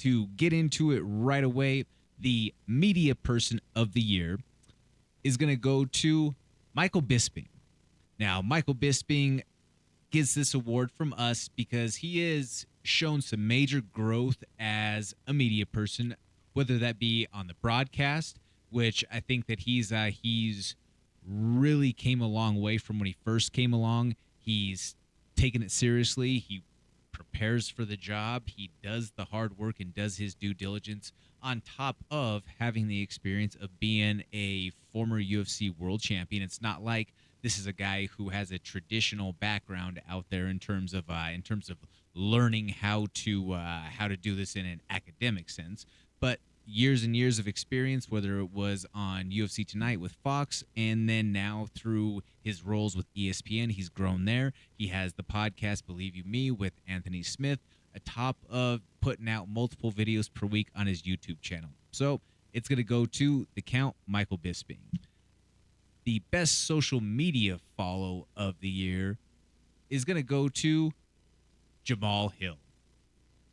to get into it right away, the media person of the year is going to go to Michael Bisping. Now, Michael Bisping gets this award from us because he has shown some major growth as a media person, whether that be on the broadcast, which I think that he's really came a long way from when he first came along. He's taken it seriously. He prepares for the job. He does the hard work and does his due diligence on top of having the experience of being a former UFC world champion. It's not like this is a guy who has a traditional background out there in terms of learning how to do this in an academic sense, but years and years of experience, whether it was on UFC Tonight with Fox and then now through his roles with ESPN, he's grown there. He has the podcast Believe You Me with Anthony Smith, atop of putting out multiple videos per week on his YouTube channel. So it's going to go to the Count Michael Bisping. The best social media follow of the year is going to go to Jamal Hill.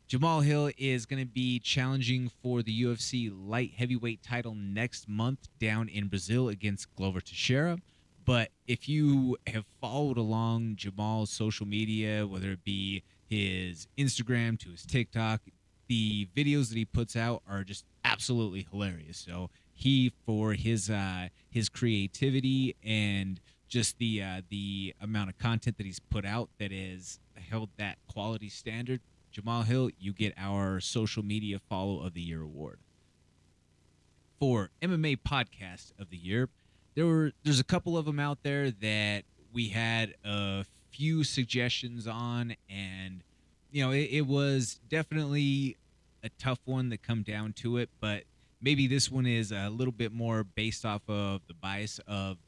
Jamal Hill is going to be challenging for the UFC light heavyweight title next month down in Brazil against Glover Teixeira. But if you have followed along Jamal's social media, whether it be his Instagram to his TikTok, the videos that he puts out are just absolutely hilarious. So he, for his creativity and just the amount of content that he's put out that has held that quality standard, Jamal Hill, you get our social media follow of the year award. For MMA podcast of the year, there's a couple of them out there that we had a few suggestions on, and it was definitely a tough one that come down to it, but maybe this one is a little bit more based off of the bias of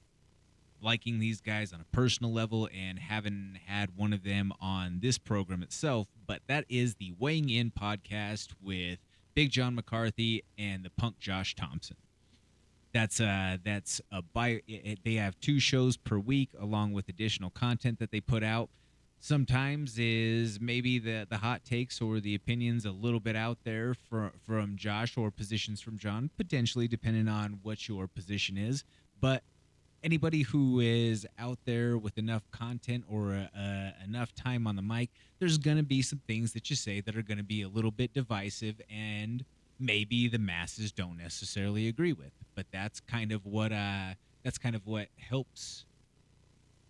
liking these guys on a personal level and haven't had one of them on this program itself, but that is the Weighing In podcast with Big John McCarthy and the Punk Josh Thompson. That's a bio. They have 2 shows per week along with additional content that they put out. Sometimes is maybe the hot takes or the opinions a little bit out there from Josh, or positions from John, potentially depending on what your position is. But anybody who is out there with enough content or enough time on the mic, there's going to be some things that you say that are going to be a little bit divisive and maybe the masses don't necessarily agree with. But that's kind of what helps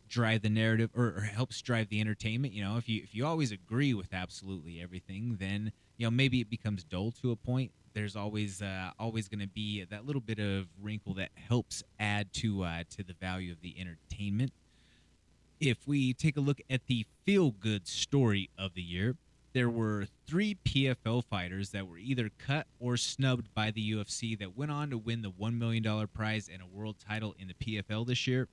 drive the narrative or helps drive the entertainment. If you always agree with absolutely everything, then maybe it becomes dull to a point. There's always going to be that little bit of wrinkle that helps add to the value of the entertainment. If we take a look at the feel-good story of the year, there were 3 PFL fighters that were either cut or snubbed by the UFC that went on to win the $1 million prize and a world title in the PFL this year.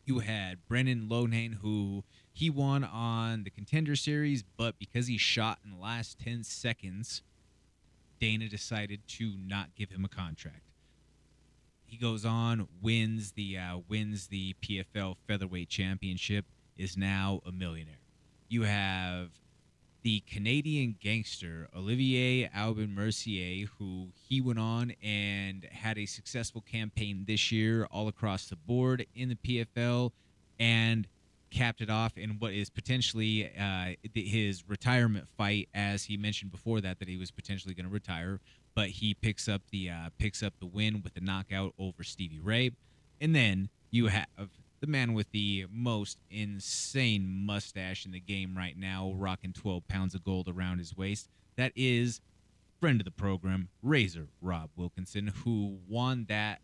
You had Brendan Loughnane, who he won on the Contender Series, but because he shot in the last 10 seconds, Dana decided to not give him a contract. He goes on, wins the PFL Featherweight Championship, is now a millionaire. You have the Canadian gangster Olivier Aubin Mercier, who he went on and had a successful campaign this year all across the board in the PFL and capped it off in what is potentially his retirement fight, as he mentioned before that he was potentially going to retire, but he picks up the win with the knockout over Stevie Ray. And then you have the man with the most insane mustache in the game right now, rocking 12 pounds of gold around his waist. That is friend of the program, Razor Rob Wilkinson, who won that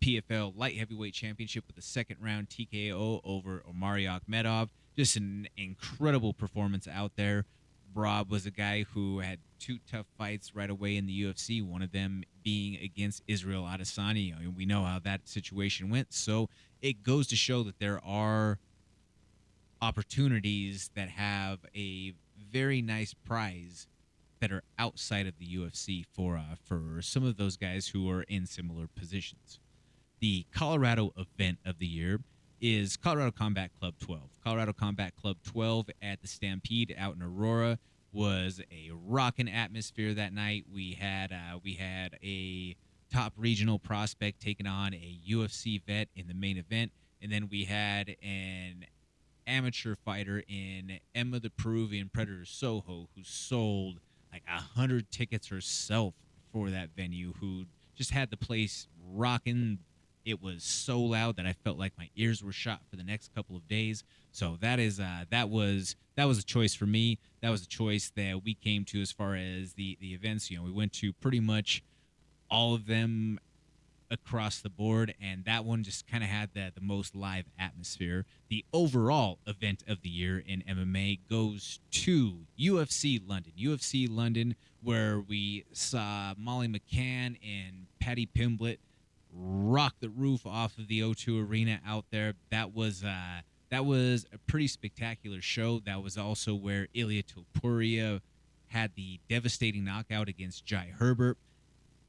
PFL Light Heavyweight Championship with a second-round TKO over Omari Akhmedov. Just an incredible performance out there. Rob was a guy who had 2 tough fights right away in the UFC, one of them being against Israel Adesanya. And we know how that situation went. So it goes to show that there are opportunities that have a very nice prize that are outside of the UFC for some of those guys who are in similar positions. The Colorado event of the year is Colorado Combat Club 12. Colorado Combat Club 12 at the Stampede out in Aurora was a rocking atmosphere that night. We had a top regional prospect taking on a UFC vet in the main event, and then we had an amateur fighter in Emma the Peruvian Predator Soho, who sold like 100 tickets herself for that venue, who just had the place rocking. It was so loud that I felt like my ears were shot for the next couple of days. So that was a choice for me. That was a choice that we came to as far as the events. We went to pretty much all of them across the board, and that one just kind of had the most live atmosphere. The overall event of the year in MMA goes to UFC London, where we saw Molly McCann and Patty Pimblett rock the roof off of the O2 Arena out there. That was a pretty spectacular show. That was also where Ilya Topuria had the devastating knockout against Jai Herbert.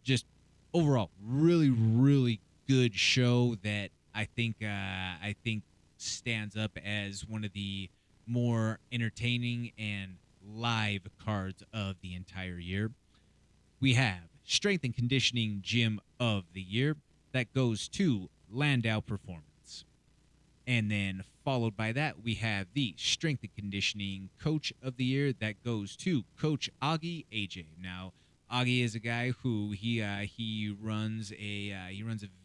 Just overall, really, really good show that I think stands up as one of the more entertaining and live cards of the entire year. We have Strength and Conditioning Gym of the Year. That goes to Landau Performance. And then followed by that, we have the Strength and Conditioning Coach of the Year. That goes to Coach Augie AJ. Now, Augie is a guy who he runs a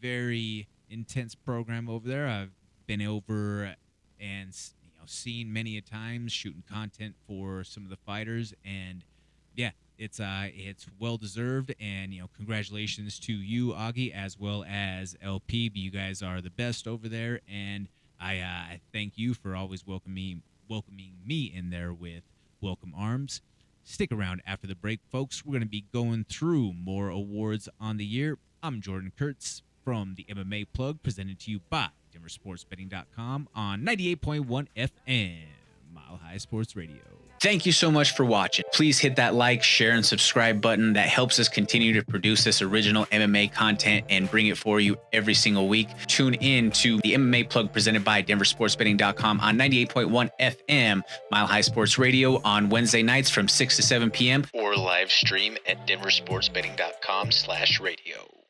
very intense program over there. I've been over and seen many a times shooting content for some of the fighters, and yeah, it's well deserved. And congratulations to you, Augie, as well as LP. You guys are the best over there, and I thank you for always welcoming me in there with welcome arms. Stick around after the break, folks. We're going to be going through more awards on the year. I'm Jordan Kurtz from the MMA Plug, presented to you by DenverSportsBetting.com on 98.1 FM, Mile High Sports Radio. Thank you so much for watching. Please hit that like, share, and subscribe button. That helps us continue to produce this original MMA content and bring it for you every single week. Tune in to the MMA Plug presented by DenverSportsBetting.com on 98.1 FM, Mile High Sports Radio on Wednesday nights from 6 to 7 p.m. or live stream at DenverSportsBetting.com/radio.